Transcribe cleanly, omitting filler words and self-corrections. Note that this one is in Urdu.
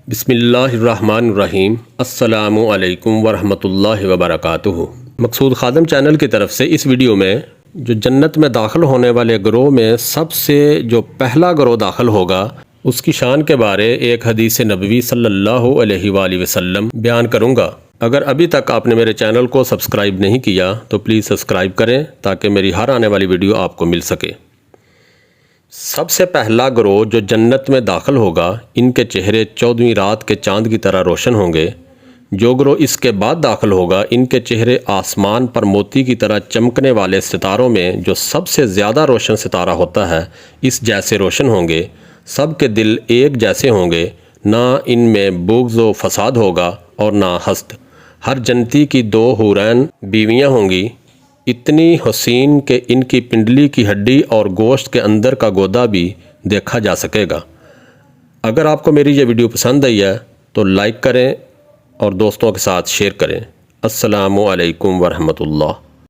بسم اللہ الرحمن الرحیم۔ السلام علیکم ورحمۃ اللہ وبرکاتہ۔ مقصود خادم چینل کی طرف سے اس ویڈیو میں جو جنت میں داخل ہونے والے گروہ میں سب سے جو پہلا گروہ داخل ہوگا اس کی شان کے بارے ایک حدیث نبوی صلی اللہ علیہ وآلہ وسلم بیان کروں گا۔ اگر ابھی تک آپ نے میرے چینل کو سبسکرائب نہیں کیا تو پلیز سبسکرائب کریں تاکہ میری ہر آنے والی ویڈیو آپ کو مل سکے۔ سب سے پہلا گروہ جو جنت میں داخل ہوگا، ان کے چہرے 14ویں رات کے چاند کی طرح روشن ہوں گے۔ جو گروہ اس کے بعد داخل ہوگا، ان کے چہرے آسمان پر موتی کی طرح چمکنے والے ستاروں میں جو سب سے زیادہ روشن ستارہ ہوتا ہے اس جیسے روشن ہوں گے۔ سب کے دل ایک جیسے ہوں گے، نہ ان میں بغض و فساد ہوگا اور نہ حسد۔ ہر جنتی کی 2 حورین بیویاں ہوں گی، اتنی حسین کہ ان کی پنڈلی کی ہڈی اور گوشت کے اندر کا گودا بھی دیکھا جا سکے گا۔ اگر آپ کو میری یہ ویڈیو پسند آئی ہے تو لائک کریں اور دوستوں کے ساتھ شیئر کریں۔ السلام علیکم ورحمۃ اللہ۔